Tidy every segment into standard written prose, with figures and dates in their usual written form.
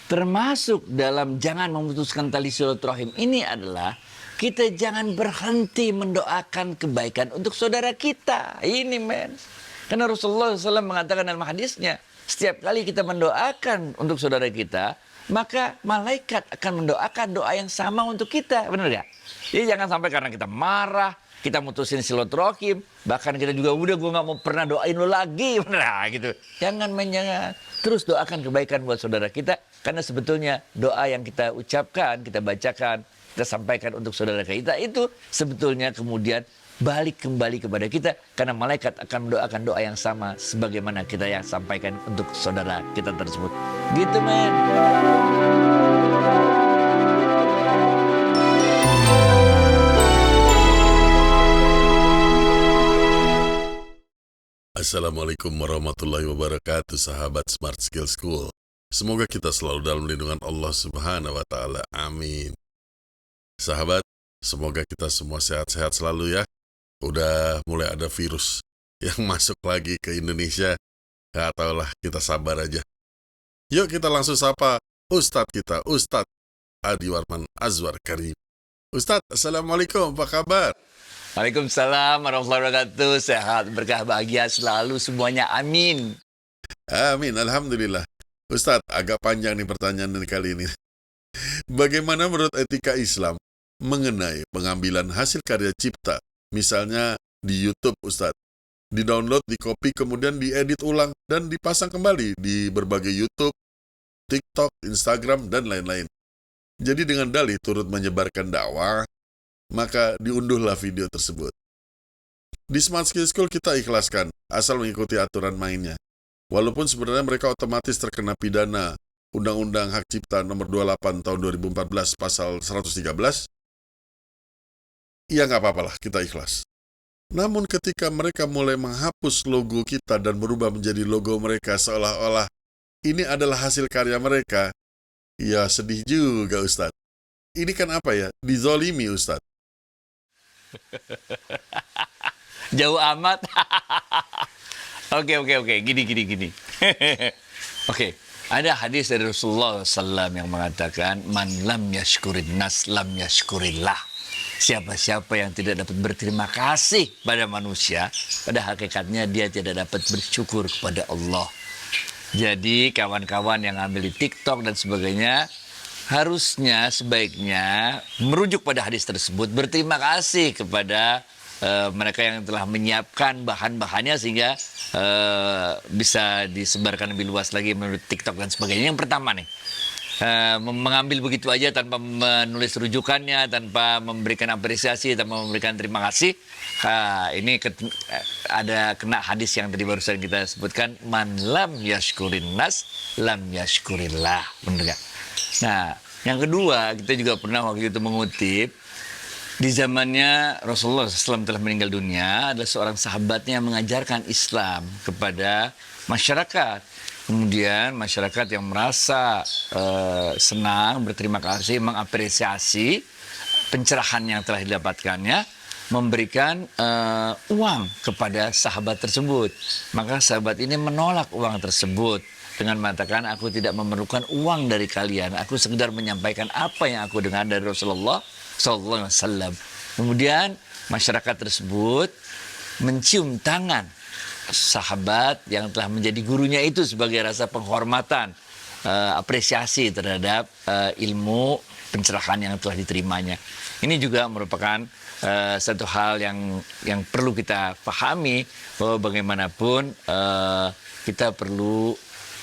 Termasuk dalam jangan memutuskan tali silaturahim ini adalah kita jangan berhenti mendoakan kebaikan untuk saudara kita. Ini men. Karena Rasulullah SAW mengatakan dalam hadisnya, setiap kali kita mendoakan untuk saudara kita, maka malaikat akan mendoakan doa yang sama untuk kita. Benar gak? Jadi jangan sampai karena kita marah, kita mutusin silaturahim, bahkan kita juga udah gue gak mau pernah doain lo lagi. Nah, gitu. Jangan menyangat. Terus doakan kebaikan buat saudara kita, karena sebetulnya doa yang kita ucapkan, kita bacakan, kita sampaikan untuk saudara kita itu sebetulnya kemudian balik kembali kepada kita, karena malaikat akan mendoakan doa yang sama sebagaimana kita yang sampaikan untuk saudara kita tersebut. Gitu men. Assalamualaikum warahmatullahi wabarakatuh, sahabat Smart Skill School. Semoga kita selalu dalam lindungan Allah Subhanahu wa Ta'ala. Amin. Sahabat, semoga kita semua sehat-sehat selalu ya. Udah mulai ada virus yang masuk lagi ke Indonesia. Gak tau lah, kita sabar aja. Yuk kita langsung sapa Ustadz kita, Ustadz Adi Warman Azwar Karim. Ustadz, Assalamualaikum, apa kabar? Waalaikumsalam warahmatullahi wabarakatuh. Sehat, berkah, bahagia selalu semuanya. Amin. Amin, Alhamdulillah. Ustadz, agak panjang nih pertanyaan kali ini. Bagaimana menurut etika Islam mengenai pengambilan hasil karya cipta, misalnya di YouTube, Ustadz? Di-download, di-copy, kemudian diedit ulang, dan dipasang kembali di berbagai YouTube, TikTok, Instagram, dan lain-lain. Jadi dengan dalih turut menyebarkan dakwah, maka diunduhlah video tersebut. Di Smart Skill School kita ikhlaskan, asal mengikuti aturan mainnya. Walaupun sebenarnya mereka otomatis terkena pidana Undang-Undang Hak Cipta nomor 28 tahun 2014 pasal 113, ya nggak apa-apalah, kita ikhlas. Namun ketika mereka mulai menghapus logo kita dan berubah menjadi logo mereka seolah-olah ini adalah hasil karya mereka, ya sedih juga Ustadz. Ini kan apa ya, dizolimi Ustadz. Jauh amat. Oke. Gini. Oke. Ada hadis dari Rasulullah SAW yang mengatakan, Man lam yashkurin nas lam yashkurillah. Siapa-siapa yang tidak dapat berterima kasih pada manusia, pada hakikatnya dia tidak dapat bersyukur kepada Allah. Jadi kawan-kawan yang ambil di TikTok dan sebagainya, harusnya sebaiknya merujuk pada hadis tersebut, berterima kasih kepada mereka yang telah menyiapkan bahan-bahannya sehingga bisa disebarkan lebih luas lagi menurut TikTok dan sebagainya. Yang pertama nih, mengambil begitu aja tanpa menulis rujukannya, tanpa memberikan apresiasi, tanpa memberikan terima kasih. Ini ada kena hadis yang tadi barusan kita sebutkan, man lam yashkurin nas lam yashkurillah. Benar gak? Nah, yang kedua, kita juga pernah waktu itu mengutip, di zamannya Rasulullah SAW telah meninggal dunia, ada seorang sahabatnya yang mengajarkan Islam kepada masyarakat. Kemudian masyarakat yang merasa senang, berterima kasih, mengapresiasi pencerahan yang telah didapatkannya, memberikan uang kepada sahabat tersebut. Maka sahabat ini menolak uang tersebut dengan mengatakan, aku tidak memerlukan uang dari kalian, aku sekedar menyampaikan apa yang aku dengar dari Rasulullah SAW. Kemudian masyarakat tersebut mencium tangan sahabat yang telah menjadi gurunya itu sebagai rasa penghormatan, apresiasi terhadap ilmu pencerahan yang telah diterimanya. Ini juga merupakan satu hal yang perlu kita pahami, bahwa bagaimanapun kita perlu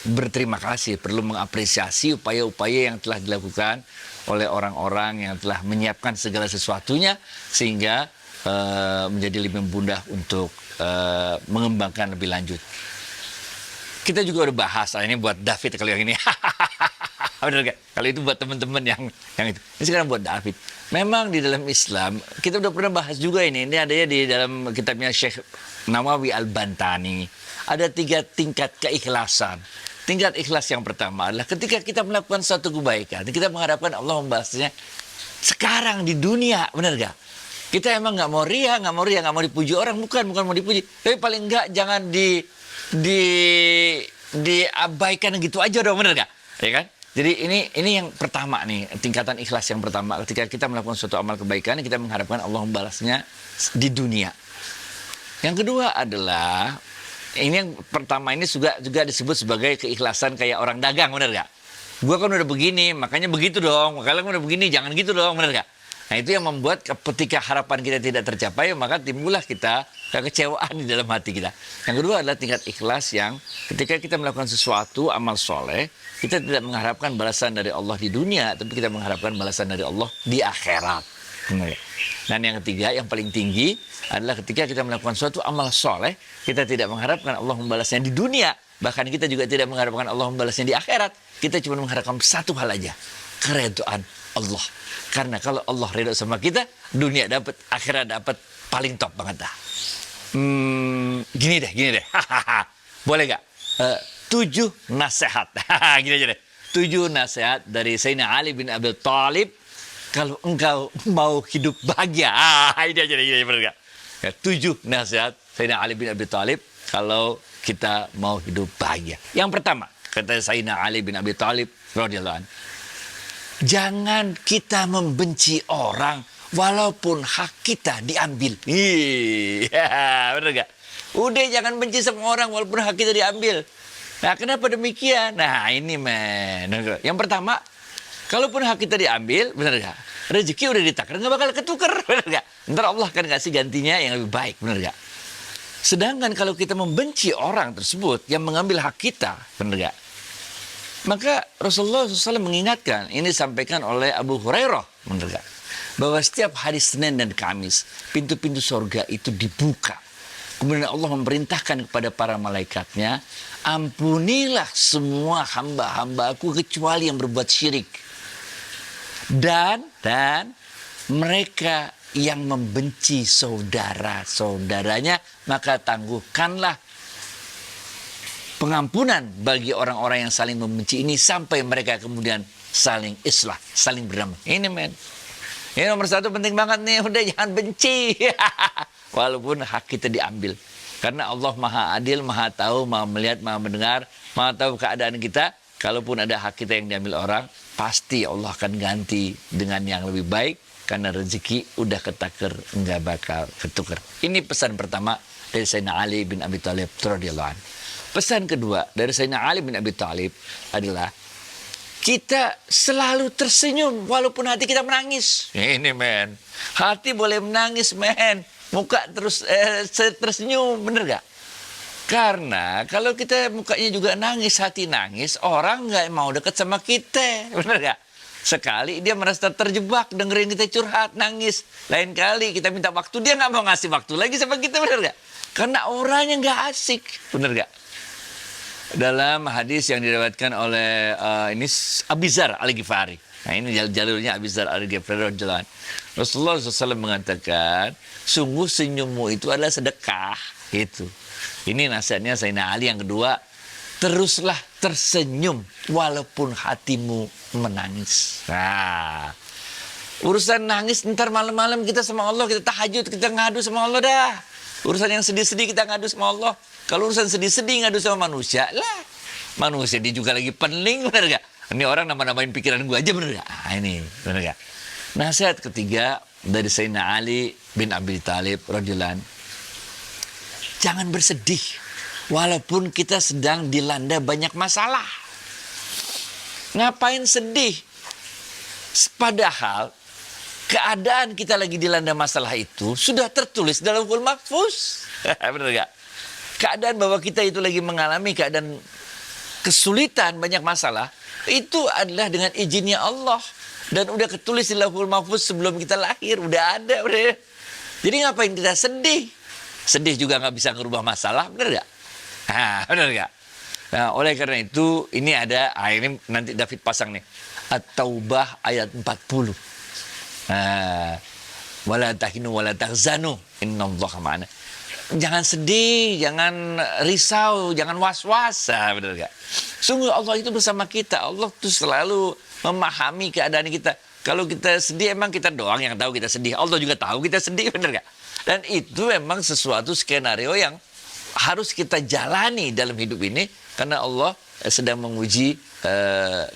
berterima kasih, perlu mengapresiasi upaya-upaya yang telah dilakukan oleh orang-orang yang telah menyiapkan segala sesuatunya sehingga menjadi lebih mudah untuk mengembangkan lebih lanjut. Kita juga udah bahas, ini buat David kalau yang ini. Benar gak? Kalau itu buat teman-teman yang itu. Ini sekarang buat David. Memang di dalam Islam, kita udah pernah bahas juga ini. Ini adanya di dalam kitabnya Syekh Nawawi Al-Bantani. Ada 3 tingkat keikhlasan. Tingkat ikhlas yang pertama adalah ketika kita melakukan suatu kebaikan, kita mengharapkan Allah membahasnya sekarang di dunia, benar gak? Kita emang nggak mau ria, nggak mau dipuji orang, bukan mau dipuji, tapi paling nggak jangan diabaikan gitu aja dong, benar gak? Ya kan? Jadi ini yang pertama nih, tingkatan ikhlas yang pertama. Ketika kita melakukan suatu amal kebaikan, kita mengharapkan Allah membalasnya di dunia. Yang kedua adalah, ini yang pertama ini juga disebut sebagai keikhlasan kayak orang dagang, benar gak? Gua kan udah begini, makanya begitu dong. Kalian udah begini, jangan gitu dong, benar gak? Nah itu yang membuat ketika harapan kita tidak tercapai, maka timbullah kita kekecewaan di dalam hati kita. Yang kedua adalah tingkat ikhlas yang ketika kita melakukan sesuatu amal soleh, kita tidak mengharapkan balasan dari Allah di dunia, tapi kita mengharapkan balasan dari Allah di akhirat. Dan yang ketiga, yang paling tinggi adalah ketika kita melakukan suatu amal soleh, kita tidak mengharapkan Allah membalasnya di dunia, bahkan kita juga tidak mengharapkan Allah membalasnya di akhirat. Kita cuma mengharapkan satu hal aja, keridhaan Allah. Karena kalau Allah ridho sama kita, dunia dapat, akhirat dapat, paling top banget dah. Gini deh. Boleh gak? 7 nasihat. Gini aja deh. 7 nasihat dari Sayyidina Ali bin Abi Thalib kalau engkau mau hidup bahagia. Ini aja deh, bener gak? Ya, 7 nasihat Sayyidina Ali bin Abi Thalib kalau kita mau hidup bahagia. Yang pertama, kata Sayyidina Ali bin Abi Thalib radhiyallahu anhu, jangan kita membenci orang walaupun hak kita diambil. Iya, bener gak? Udah jangan benci sama orang walaupun hak kita diambil. Nah, kenapa demikian? Nah, ini men. Yang pertama, kalaupun hak kita diambil, bener gak? Rezeki udah ditakar, gak bakal ketukar, bener gak? Ntar Allah akan kasih gantinya yang lebih baik, bener gak? Sedangkan kalau kita membenci orang tersebut yang mengambil hak kita, bener gak? Maka Rasulullah SAW mengingatkan, ini disampaikan oleh Abu Hurairah, benar gak? Bahwa setiap hari Senin dan Kamis, pintu-pintu surga itu dibuka. Kemudian Allah memerintahkan kepada para malaikatnya, ampunilah semua hamba-hambaku kecuali yang berbuat syirik. Dan mereka yang membenci saudara-saudaranya, maka tangguhkanlah pengampunan bagi orang-orang yang saling membenci ini sampai mereka kemudian saling islah, saling berdamai. Ini men. Ini nomor 1 penting banget nih. Udah jangan benci. Walaupun hak kita diambil. Karena Allah maha adil, maha tahu, maha melihat, maha mendengar, maha tahu keadaan kita. Kalaupun ada hak kita yang diambil orang, pasti Allah akan ganti dengan yang lebih baik. Karena rezeki udah ketakar, nggak bakal ketukar. Ini pesan pertama dari Sayyidina Ali bin Abi Thalib radhiyallahu anhu. Pesan kedua dari Sayyidina Ali bin Abi Thalib adalah kita selalu tersenyum walaupun hati kita menangis. Ini men, hati boleh menangis men, muka terus tersenyum, bener gak? Karena kalau kita mukanya juga nangis, hati nangis, orang nggak mau deket sama kita, bener gak? Sekali dia merasa terjebak dengerin kita curhat, nangis. Lain kali kita minta waktu, dia nggak mau ngasih waktu lagi sama kita, bener gak? Karena orangnya nggak asik, bener gak? Dalam hadis yang diriwayatkan oleh ini Abu Dzar Al-Ghifari. Nah ini jalurnya Abu Dzar Al-Ghifari radhiyallahu anhu. Rasulullah SAW mengatakan, sungguh senyummu itu adalah sedekah. Itu. Ini nasihatnya Sayyidina Ali. Yang kedua, teruslah tersenyum walaupun hatimu menangis. Nah, urusan nangis ntar malam-malam kita sama Allah, kita tahajud, kita ngadu sama Allah dah. Urusan yang sedih-sedih kita ngadu sama Allah. Kalau urusan sedih-sedih ngadu sama manusia, lah. Manusia dia juga lagi pening, bener gak? Ini orang nama-namain pikiran gue aja, bener gak? Ah, ini, bener gak? Nasihat ketiga dari Sayyidina Ali bin Abi Thalib radhiyallahu anhu. Jangan bersedih walaupun kita sedang dilanda banyak masalah. Ngapain sedih? Padahal keadaan kita lagi dilanda masalah itu sudah tertulis dalam Lauhul Mahfuz. Benar gak? Keadaan bahwa kita itu lagi mengalami keadaan kesulitan, banyak masalah, itu adalah dengan izinnya Allah. Dan udah ketulis di Lauhul Mahfuz sebelum kita lahir. Udah ada. Udah. Jadi ngapain kita sedih? Sedih juga nggak bisa ngerubah masalah, benar gak? Nah, benar gak? Nah, oleh karena itu, ini ada, ini nanti David pasang nih. At-Taubah ayat 40. Nah, wala tahinu wala tahzanu innallaha ma'ana. Jangan sedih, jangan risau, jangan was-was. Nah, benar gak? Sungguh Allah itu bersama kita. Allah itu selalu memahami keadaan kita. Kalau kita sedih, emang kita doang yang tahu kita sedih. Allah juga tahu kita sedih, benar gak? Dan itu memang sesuatu skenario yang harus kita jalani dalam hidup ini. Karena Allah sedang menguji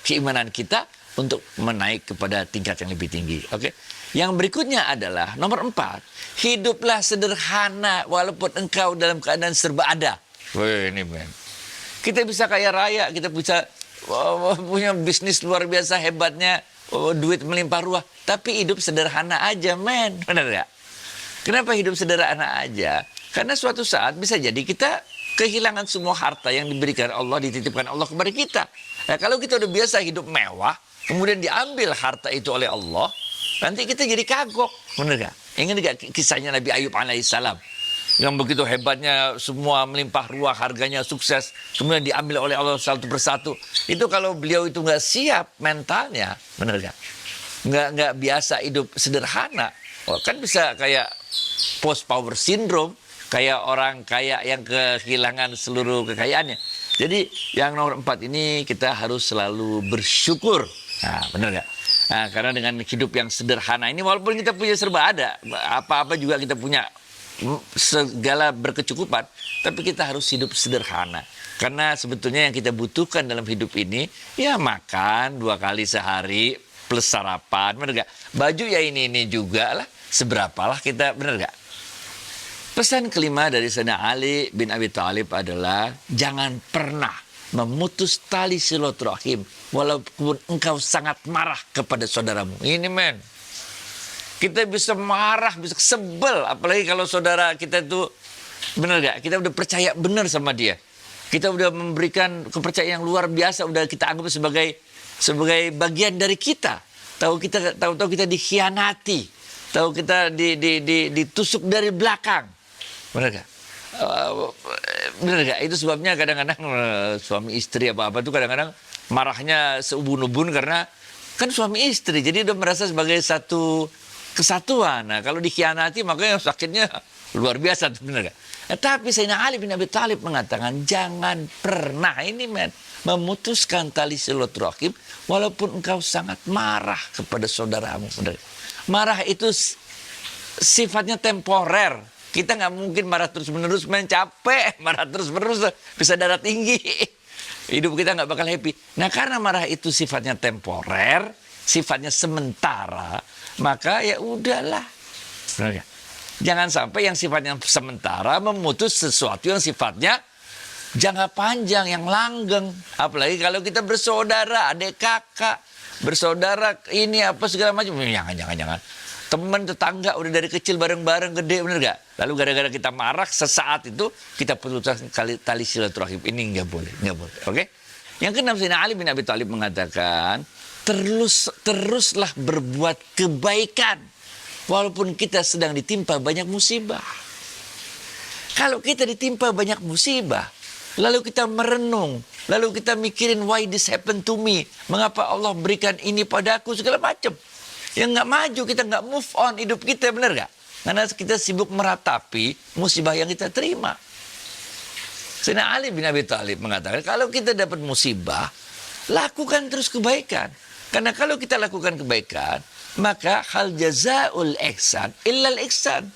keimanan kita untuk menaik kepada tingkat yang lebih tinggi. Oke. Yang berikutnya adalah nomor 4, hiduplah sederhana walaupun engkau dalam keadaan serba ada. Wih, ini men. Kita bisa kaya raya, kita bisa punya bisnis luar biasa hebatnya, duit melimpah ruah, tapi hidup sederhana aja, men. Benar nggak? Kenapa hidup sederhana aja? Karena suatu saat bisa jadi kita kehilangan semua harta yang diberikan Allah, dititipkan Allah kepada kita. Nah, kalau kita udah biasa hidup mewah, kemudian diambil harta itu oleh Allah, nanti kita jadi kagok. Benar nggak? Ingat nggak kisahnya Nabi Ayub alaihissalam? Yang begitu hebatnya, semua melimpah ruah, harganya sukses, kemudian diambil oleh Allah satu persatu. Itu kalau beliau itu nggak siap mentalnya, benar nggak? Nggak biasa hidup sederhana. Oh, kan bisa kayak post power syndrome, kayak orang kaya yang kehilangan seluruh kekayaannya. Jadi yang nomor 4 ini kita harus selalu bersyukur. Nah, benar nggak? Nah, karena dengan hidup yang sederhana ini, walaupun kita punya serba ada, apa-apa juga kita punya, segala berkecukupan, tapi kita harus hidup sederhana. Karena sebetulnya yang kita butuhkan dalam hidup ini, ya makan 2 kali sehari, plus sarapan, benar nggak? Baju ya ini juga lah, seberapalah kita, benar nggak? Pesan kelima dari Sayyidina Ali bin Abi Thalib adalah jangan pernah memutus tali silaturahim walaupun engkau sangat marah kepada saudaramu. Ini men. Kita bisa marah, bisa sebel, apalagi kalau saudara kita itu benar gak? Kita udah percaya benar sama dia. Kita udah memberikan kepercayaan yang luar biasa, udah kita anggap sebagai bagian dari kita. Tahu kita dikhianati, tahu kita ditusuk dari belakang. Benar gak? Benar gak? Itu sebabnya kadang-kadang suami istri apa-apa itu kadang-kadang marahnya seubun-ubun karena kan suami istri, jadi udah merasa sebagai satu kesatuan. Nah, kalau dikhianati makanya sakitnya luar biasa, benar gak? Nah, tapi Sayyidina Ali bin Abi Thalib mengatakan jangan pernah ini memutuskan tali silaturahim walaupun engkau sangat marah kepada saudaramu. Benar. Marah itu sifatnya temporer. Kita nggak mungkin marah terus-menerus, capek, marah terus-menerus bisa darah tinggi. Hidup kita nggak bakal happy. Nah, karena marah itu sifatnya temporer, sifatnya sementara, maka ya udahlah. Benar ya? Jangan sampai yang sifatnya sementara memutus sesuatu yang sifatnya jangka panjang, yang langgeng. Apalagi kalau kita bersaudara, adik kakak, bersaudara ini apa segala macam. Jangan. Teman tetangga udah dari kecil bareng-bareng gede, bener gak? Lalu gara-gara kita marah sesaat itu kita putuskan tali silaturahim. Ini nggak boleh. Oke? Yang keenam, Sayyidina Ali bin Abi Thalib mengatakan teruslah berbuat kebaikan walaupun kita sedang ditimpa banyak musibah. Kalau kita ditimpa banyak musibah, lalu kita merenung, lalu kita mikirin why this happened to me, mengapa Allah berikan ini padaku, segala macam. Yang nggak maju, kita nggak move on hidup kita, benar nggak? Karena kita sibuk meratapi musibah yang kita terima. Sayyidina Ali bin Abi Thalib mengatakan kalau kita dapat musibah, lakukan terus kebaikan. Karena kalau kita lakukan kebaikan, maka hal jazaul ihsan illal ihsan.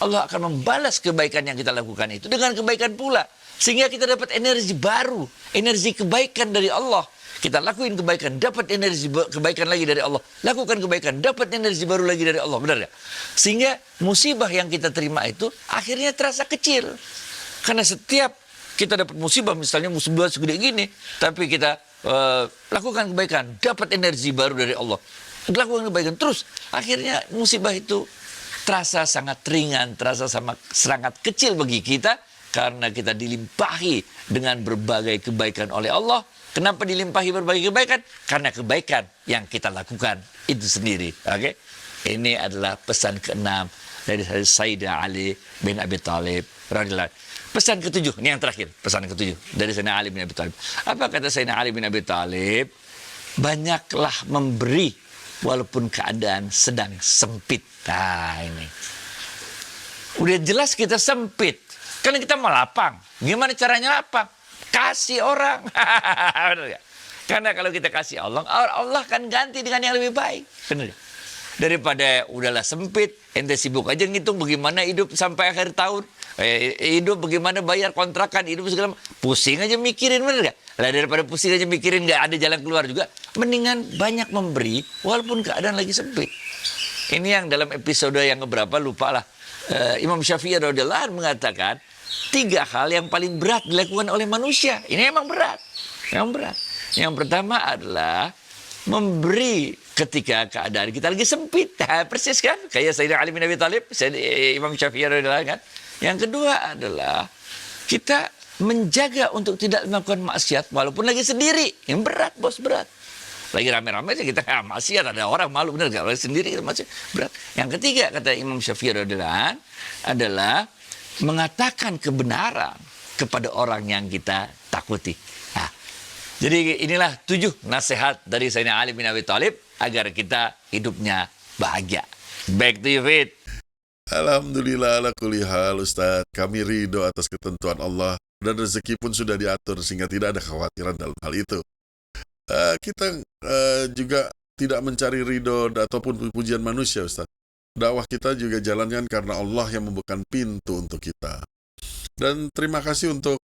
Allah akan membalas kebaikan yang kita lakukan itu dengan kebaikan pula. Sehingga kita dapat energi baru, energi kebaikan dari Allah. Kita lakuin kebaikan, dapat energi kebaikan lagi dari Allah. Lakukan kebaikan, dapat energi baru lagi dari Allah. Benar gak? Sehingga musibah yang kita terima itu akhirnya terasa kecil. Karena setiap kita dapat musibah, misalnya musibah segede gini, tapi kita lakukan kebaikan, dapat energi baru dari Allah. Lakukan kebaikan terus, akhirnya musibah itu terasa sangat ringan, terasa sangat kecil bagi kita. Karena kita dilimpahi dengan berbagai kebaikan oleh Allah. Kenapa dilimpahi berbagai kebaikan? Karena kebaikan yang kita lakukan itu sendiri. Oke? Ini adalah pesan ke-6 dari Sayyidina Ali bin Abi Thalib radhiyallahu. Pesan ke-7, ini yang terakhir, pesan ke-7 dari Sayyidina Ali bin Abi Thalib. Apa kata Sayyidina Ali bin Abi Thalib? Banyaklah memberi walaupun keadaan sedang sempit. Nah, ini. Udah jelas kita sempit. Kan kita mau lapang. Gimana caranya lapang? Kasih orang. Karena kalau kita kasih Allah, Allah akan ganti dengan yang lebih baik. Benar. Daripada udahlah sempit, ente sibuk aja ngitung bagaimana hidup sampai akhir tahun. Hidup bagaimana bayar kontrakan, hidup segala macam. Pusing aja mikirin, benar gak? Lah daripada pusing aja mikirin nggak ada jalan keluar juga, mendingan banyak memberi walaupun keadaan lagi sempit. Ini yang dalam episode yang keberapa lupa lah. Imam Syafi'i radhiyallahu anhu mengatakan 3 hal yang paling berat dilakukan oleh manusia. Ini emang berat. Yang berat. Yang pertama adalah memberi ketika keadaan kita lagi sempit. Persis kan? Kayak Sayyidina Ali bin Abi Thalib, Imam Syafi'i radhiyallahu anhu kan. Yang kedua adalah kita menjaga untuk tidak melakukan maksiat walaupun lagi sendiri. Yang berat, bos, berat. Lagi rame-rame aja kita maksiat, ada orang malu, benar gak? Lagi sendiri kita maksiat, berat. Yang ketiga kata Imam Syafi'i radhiyallahu anhu adalah mengatakan kebenaran kepada orang yang kita takuti. Nah, jadi inilah 7 nasihat dari Sayyidina Ali bin Abi Thalib agar kita hidupnya bahagia. Back to you, Fit. Alhamdulillah ala kulli hal, Ustaz. Kami ridho atas ketentuan Allah dan rezeki pun sudah diatur sehingga tidak ada kekhawatiran dalam hal itu. Kita juga tidak mencari ridho ataupun pujian manusia, Ustaz. Dakwah kita juga jalankan karena Allah yang membukakan pintu untuk kita. Dan terima kasih untuk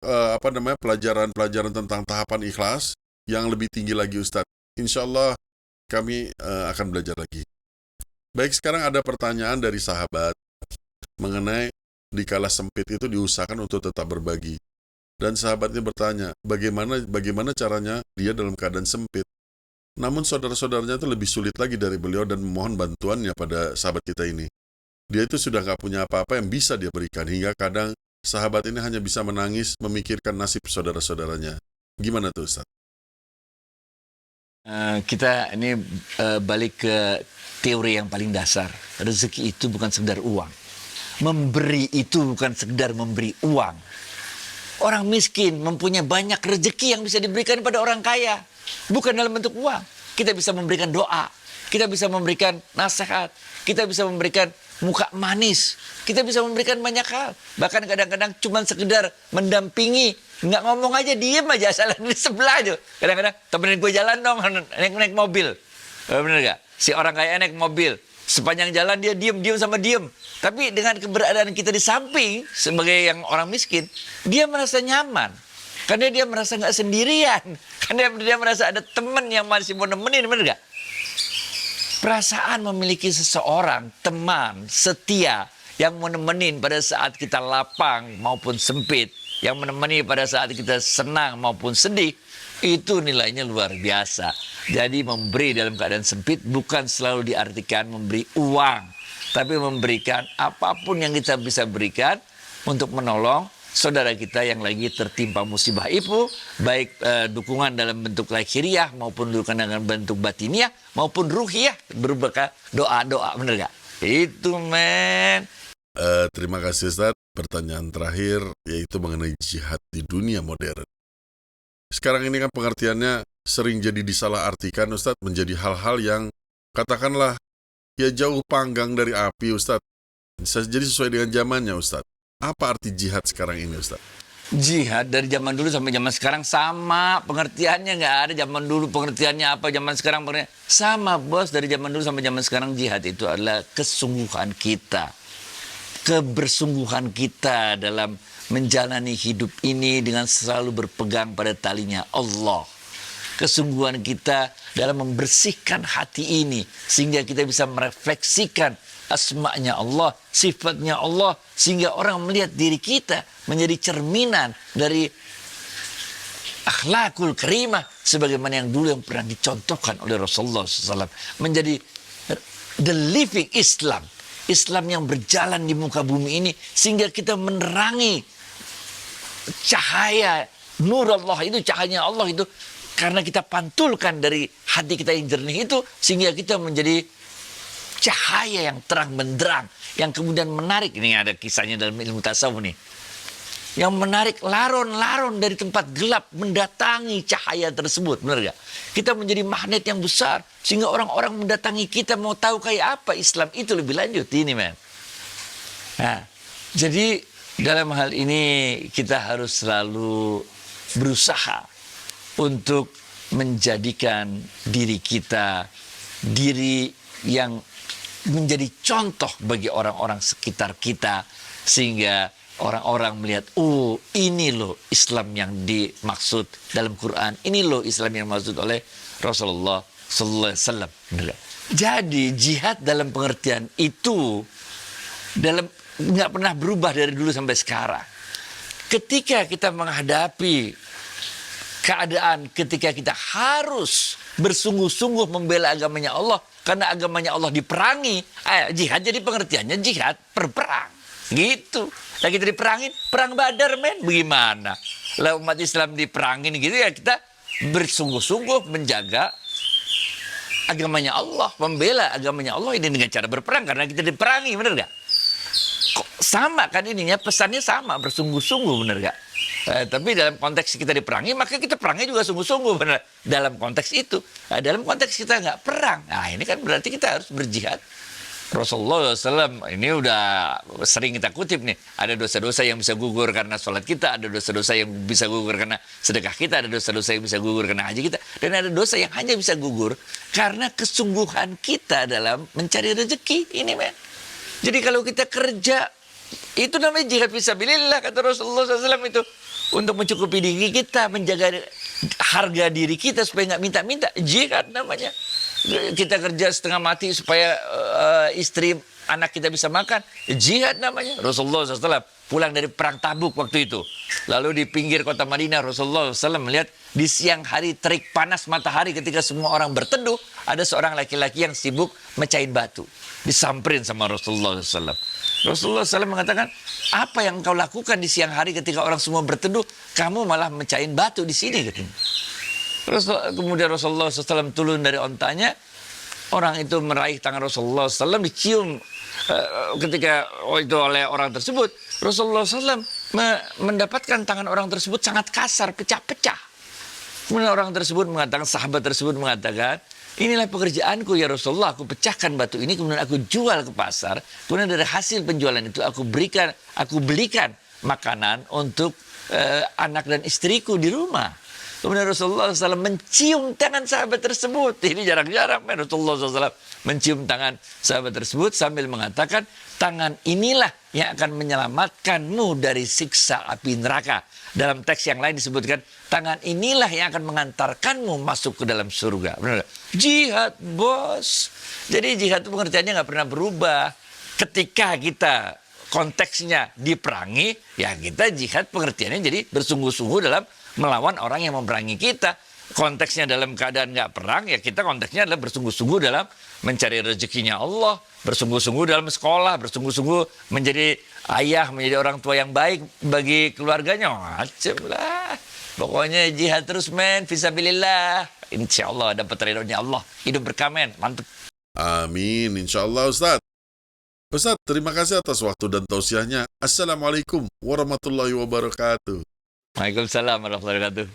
pelajaran-pelajaran tentang tahapan ikhlas yang lebih tinggi lagi, Ustaz. Insya Allah kami akan belajar lagi. Baik, sekarang ada pertanyaan dari sahabat mengenai dikala sempit itu diusahakan untuk tetap berbagi. Dan sahabatnya bertanya, bagaimana caranya dia dalam keadaan sempit. Namun saudara-saudaranya itu lebih sulit lagi dari beliau dan memohon bantuannya pada sahabat kita ini. Dia itu sudah gak punya apa-apa yang bisa dia berikan, hingga kadang sahabat ini hanya bisa menangis memikirkan nasib saudara-saudaranya. Gimana tuh, Ustaz? Kita ini balik ke teori yang paling dasar. Rezeki itu bukan sekedar uang. Memberi itu bukan sekedar memberi uang. Orang miskin mempunyai banyak rezeki yang bisa diberikan pada orang kaya. Bukan dalam bentuk uang. Kita bisa memberikan doa. Kita bisa memberikan nasihat. Kita bisa memberikan muka manis. Kita bisa memberikan banyak hal. Bahkan kadang-kadang cuma sekedar mendampingi. Nggak ngomong aja, diem aja. Salah di sebelah aja. Kadang-kadang temenin gue jalan dong. Naik mobil. Bener gak? Si orang kaya naik mobil. Sepanjang jalan dia diem sama diem. Tapi dengan keberadaan kita di samping sebagai yang orang miskin, dia merasa nyaman. Karena dia merasa nggak sendirian. Karena dia merasa ada teman yang masih mau nemenin, bener gak? Perasaan memiliki seseorang, teman, setia, yang mau nemenin pada saat kita lapang maupun sempit, yang menemani pada saat kita senang maupun sedih, itu nilainya luar biasa. Jadi memberi dalam keadaan sempit bukan selalu diartikan memberi uang, tapi memberikan apapun yang kita bisa berikan untuk menolong saudara kita yang lagi tertimpa musibah itu, baik dukungan dalam bentuk lahiriah maupun dukungan dalam bentuk batiniah maupun ruhiyah, berupa doa-doa, bener gak? Itu, men. Terima kasih, Ustaz. Pertanyaan terakhir yaitu mengenai jihad di dunia modern. Sekarang ini kan pengertiannya sering jadi disalahartikan, Ustaz, menjadi hal-hal yang katakanlah ya jauh panggang dari api, Ustaz. Jadi sesuai dengan zamannya, Ustaz. Apa arti jihad sekarang ini, Ustaz? Jihad dari zaman dulu sampai zaman sekarang sama pengertiannya, nggak ada zaman dulu pengertiannya apa, zaman sekarang pengertiannya sama, bos. Dari zaman dulu sampai zaman sekarang jihad itu adalah kesungguhan kita, kebersungguhan kita dalam menjalani hidup ini dengan selalu berpegang pada talinya Allah. Kesungguhan kita dalam membersihkan hati ini sehingga kita bisa merefleksikan asma'nya Allah, sifatnya Allah, sehingga orang melihat diri kita menjadi cerminan dari akhlakul karimah sebagaimana yang dulu yang pernah dicontohkan oleh Rasulullah SAW, menjadi the living Islam, Islam yang berjalan di muka bumi ini sehingga kita menerangi cahaya nur Allah itu, cahayanya Allah itu, karena kita pantulkan dari hati kita yang jernih itu sehingga kita menjadi cahaya yang terang benderang yang kemudian menarik. Ini ada kisahnya dalam ilmu tasawuf nih, yang menarik laron-laron dari tempat gelap mendatangi cahaya tersebut, benar gak? Kita menjadi magnet yang besar sehingga orang-orang mendatangi kita mau tahu kayak apa Islam itu lebih lanjut ini, men. Nah, jadi dalam hal ini kita harus selalu berusaha untuk menjadikan diri kita diri yang menjadi contoh bagi orang-orang sekitar kita, sehingga orang-orang melihat, oh ini loh Islam yang dimaksud dalam Quran, ini loh Islam yang dimaksud oleh Rasulullah Sallallahu Alaihi Wasallam. Jadi jihad dalam pengertian itu nggak pernah berubah dari dulu sampai sekarang. Ketika kita menghadapi keadaan, ketika kita harus bersungguh-sungguh membela agamanya Allah, karena agamanya Allah diperangi, jihad jadi pengertiannya jihad berperang, gitu. Lah kita diperangin, perang Badar men, bagaimana? Lah umat Islam diperangin gitu ya, kita bersungguh-sungguh menjaga agamanya Allah, membela agamanya Allah ini dengan cara berperang karena kita diperangi, benar gak? Kok sama kan ininya, pesannya sama, bersungguh-sungguh, benar gak? Tapi dalam konteks kita diperangi, maka kita perangnya juga sungguh-sungguh, benar. Dalam konteks itu, dalam konteks kita nggak perang, nah ini kan berarti kita harus berjihad. Rasulullah SAW ini udah sering kita kutip nih, ada dosa-dosa yang bisa gugur karena sholat kita, ada dosa-dosa yang bisa gugur karena sedekah kita, ada dosa-dosa yang bisa gugur karena haji kita, dan ada dosa yang hanya bisa gugur karena kesungguhan kita dalam mencari rezeki ini men. Jadi kalau kita kerja, itu namanya jihad fisabilillah, kata Rasulullah SAW itu, untuk mencukupi diri kita, menjaga harga diri kita supaya nggak minta-minta, jihad namanya. Kita kerja setengah mati supaya istri anak kita bisa makan, jihad namanya. Rasulullah SAW pulang dari perang Tabuk waktu itu, lalu di pinggir kota Madinah Rasulullah SAW melihat di siang hari terik panas matahari ketika semua orang berteduh, ada seorang laki-laki yang sibuk mecahin batu, disamperin sama Rasulullah SAW. Rasulullah SAW mengatakan, apa yang kau lakukan di siang hari ketika orang semua berteduh, kamu malah mecahin batu di sini katanya. Kemudian Rasulullah SAW turun dari ontanya, orang itu meraih tangan Rasulullah SAW, dicium ketika itu oleh orang tersebut. Rasulullah SAW mendapatkan tangan orang tersebut sangat kasar, pecah-pecah. Kemudian orang tersebut mengatakan, sahabat tersebut mengatakan, inilah pekerjaanku ya Rasulullah, aku pecahkan batu ini, kemudian aku jual ke pasar, kemudian dari hasil penjualan itu aku belikan makanan untuk anak dan istriku di rumah. Kemudian Rasulullah SAW mencium tangan sahabat tersebut. Ini jarang-jarang Rasulullah SAW mencium tangan sahabat tersebut sambil mengatakan, tangan inilah yang akan menyelamatkanmu dari siksa api neraka. Dalam teks yang lain disebutkan, tangan inilah yang akan mengantarkanmu masuk ke dalam surga. Benar? Jihad, bos. Jadi jihad itu pengertiannya nggak pernah berubah. Ketika kita konteksnya diperangi, ya kita jihad pengertiannya jadi bersungguh-sungguh dalam melawan orang yang memerangi kita. Konteksnya dalam keadaan nggak perang, ya kita konteksnya adalah bersungguh-sungguh dalam mencari rezekinya Allah, bersungguh-sungguh dalam sekolah, bersungguh-sungguh menjadi ayah, menjadi orang tua yang baik bagi keluarganya. Macem lah. Pokoknya jihad terus men, fisabilillah. Insya Allah dapat ridhonya Allah. Hidup berkamen, mantap. Amin, insya Allah Ustaz. Ustaz, terima kasih atas waktu dan tausiahnya. Assalamualaikum warahmatullahi wabarakatuh. Waalaikumsalam warahmatullahi wabarakatuh.